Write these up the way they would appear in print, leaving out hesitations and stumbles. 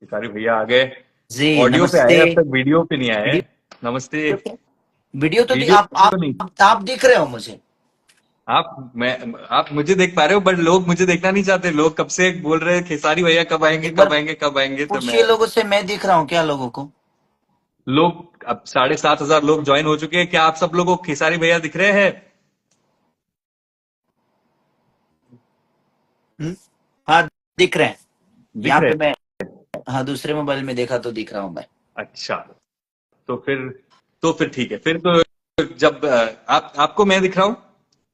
भिखारी भैया आ गए। जी ऑडियो पे नमस्ते। आए, अब तक वीडियो पे नहीं आए। वीडियो नमस्ते। वीडियो तो वीडियो आप तो नहीं। आप दिख रहे हो मुझे। मैं आप मुझे देख पा रहे हो, बट लोग मुझे देखना नहीं चाहते। लोग कब से बोल रहे हैं खेसारी भैया कब आएंगे एक कब बार आएंगे कब आएंगे, तो पूछिए मैं। लोगों से, मैं दिख रहा हूँ क्या लोगों को? लोग अब 7,500 लोग ज्वाइन हो चुके हैं। क्या आप सब लोगों को खेसारी भैया दिख रहे हैं? हम्म? हाँ, दिख रहे हैं। दिख यहाँ रहे पे हैं। मैं, हाँ, दूसरे मोबाइल में देखा तो दिख रहा हूँ मैं। अच्छा। तो फिर तो फिर ठीक है। फिर तो जब आप आपको मैं दिख रहा हूँ।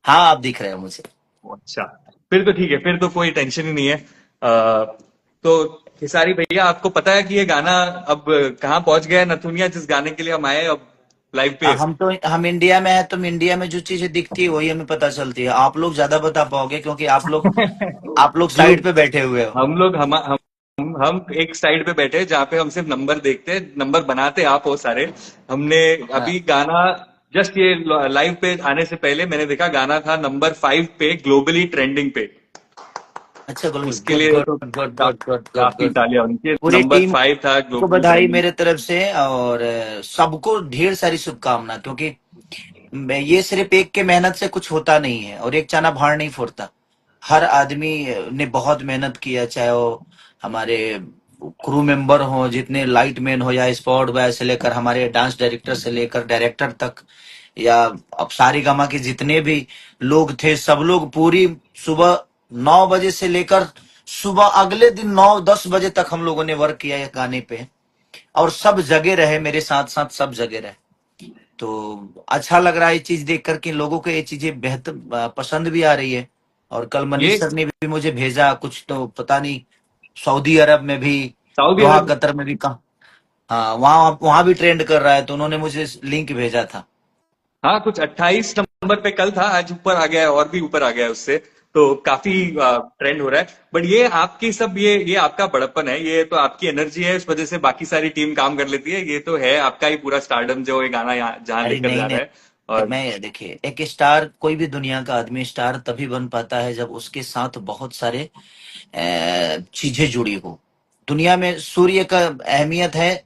हाँ, आप दिख रहे हो मुझे। अच्छा। फिर तो ठीक है, फिर तो कोई टेंशन ही नहीं है। तो खेसारी भैया, आपको पता है कि ये गाना अब कहाँ पहुंच गया है? नथुनिया, जिस गाने के लिए हम आए अब लाइव पे। हम इंडिया में है, तो इंडिया में जो चीजें दिखती है वही हमें पता चलती है। आप लोग ज्यादा बता पाओगे क्योंकि आप लोग साइड लोग पे बैठे हुए हो। हम लोग हम एक साइड पे बैठे हैं, जहाँ पे हम सिर्फ नंबर देखते हैं, नंबर बनाते आप हो सारे। हमने हाँ। अभी गाना जस्ट ये लाइव पे आने से पहले मैंने देखा, गाना था नंबर 5 पे ग्लोबली ट्रेंडिंग पे। अच्छा, गुड उसके गुड लिए गुड तो गुड गुड गुड गुड काफी गुड। तालियां उनके। पूरी नंबर टीम 5 था को ग्लोबली बधाई ट्रेंडिंग। मेरे तरफ से, और सबको ढेर सारी शुभकामना, क्योंकि ये सिर्फ एक के मेहनत से कुछ होता नहीं है और एक चना भार नहीं फोड़ता। हर आदमी ने बहुत मेहनत किया, चाहे वो हमारे क्रू मेंबर हो, जितने लाइट मैन हो या स्पॉट बॉय से लेकर हमारे डांस डायरेक्टर से लेकर डायरेक्टर तक, या अब सारेगामा के जितने भी लोग थे, सब लोग पूरी सुबह 9 बजे से लेकर सुबह अगले दिन 9-10 बजे तक हम लोगों ने वर्क किया है गाने पे। और सब जगह रहे मेरे साथ साथ, सब जगह रहे। तो अच्छा लग रहा है ये चीज देख कर कि लोगों को ये चीजें बेहतर पसंद भी आ रही है। और कल ये मनीष सर ने भी मुझे भेजा कुछ, तो पता नहीं, सऊदी अरब में भी, सऊदी दोहा अरब। कतर में भी, कहा, हाँ, वहां वहां भी ट्रेंड कर रहा है, तो उन्होंने मुझे लिंक भेजा था। हाँ, कुछ 28 नंबर पे कल था, आज ऊपर आ गया है और भी ऊपर आ गया है उससे। तो काफी ट्रेंड हो रहा है। बट ये आपकी सब, ये आपका बड़प्पन है, ये तो आपकी एनर्जी है, उस वजह से बाकी सारी टीम काम कर लेती है। ये तो है आपका ही पूरा स्टारडम, जो ये गाना यहाँ जहां अरे लेकर नहीं जा रहा नहीं, है। और मैं देखिए, एक स्टार, कोई भी दुनिया का आदमी स्टार तभी बन पाता है जब उसके साथ बहुत सारे चीजें जुड़ी हो। दुनिया में सूर्य का अहमियत है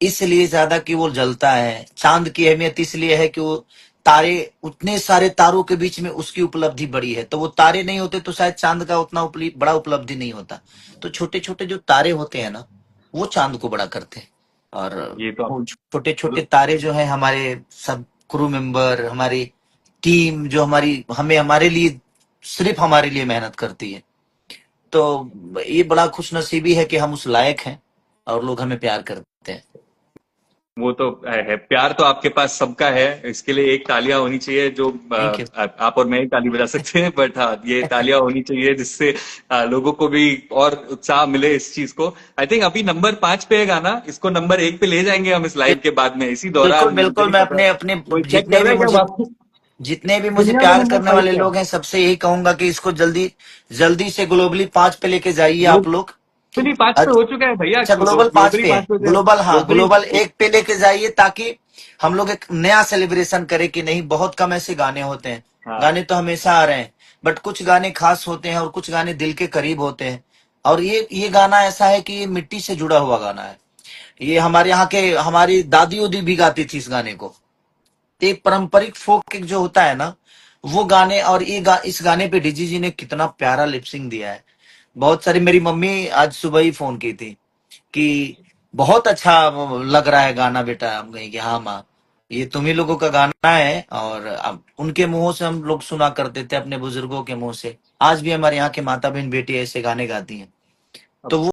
इसलिए ज्यादा कि वो जलता है। चांद की अहमियत इसलिए है कि वो तारे, उतने सारे तारों के बीच में उसकी उपलब्धि बड़ी है। तो वो तारे नहीं होते तो शायद चांद का उतना बड़ा उपलब्धि नहीं होता। तो छोटे छोटे जो तारे होते हैं ना, वो चांद को बड़ा करते हैं। और ये तो वो छोटे छोटे तारे जो है हमारे सब क्रू मेंबर, हमारी टीम जो हमारी, हमें हमारे लिए, सिर्फ हमारे लिए मेहनत करती है। तो ये बड़ा खुशनसीबी है कि हम उस लायक हैं और लोग हमें प्यार करते हैं। वो तो है, प्यार तो आपके पास सबका है। इसके लिए एक तालियां होनी चाहिए, जो थैंक यू। आप और मैं ही ताली बजा सकते हैं, बट हाँ, ये तालियां होनी चाहिए जिससे लोगों को भी और उत्साह मिले इस चीज को। आई थिंक अभी नंबर 5 पे है गाना, इसको नंबर 1 पे ले जाएंगे हम इस लाइव के बाद में, इसी बिल्कुल दौरान। मुझे बिल्कुल, नहीं मैं पता, अपने अपने कोई चेक जितने कर रहा भी है क्या मुझे वापस? जितने भी मुझे दुनिया में प्यार नंबर करने 5 वाले पे है। लोग हैं, सबसे यही कहूंगा कि इसको जल्दी जल्दी से ग्लोबली 5 पे लेके जाइए आप लोग। ग्लोबली 5 पे हो चुका है भैया, अच्छा, ग्लोबल 5 ग्लोबली पे 5 है, पे। ग्लोबल, हाँ, ग्लोबली ग्लोबल 1 पे लेके जाइए, ताकि हम लोग एक नया सेलिब्रेशन करें कि नहीं, बहुत कम ऐसे गाने होते हैं। हाँ। गाने तो हमेशा आ रहे हैं, बट कुछ गाने खास होते हैं और कुछ गाने दिल के करीब होते हैं। और ये गाना ऐसा है कि ये मिट्टी से जुड़ा हुआ गाना है। ये हमारे यहाँ के, हमारी दादी उदी भी गाती थी इस गाने को। तो एक पारंपरिक फोक एक जो होता है ना, वो गाने, और इस गाने पे डीजी जी ने कितना प्यारा लिपसिंग दिया है। बहुत सारी, मेरी मम्मी आज सुबह ही फोन की थी कि बहुत अच्छा लग रहा है गाना बेटा। हम कहे कि हाँ माँ, ये तुम ही लोगों का गाना है। और अब उनके मुंहों से हम लोग सुना करते थे, अपने बुजुर्गों के मुंह से। आज भी हमारे यहाँ के माता बहन बेटी ऐसे गाने गाती हैं। तो वो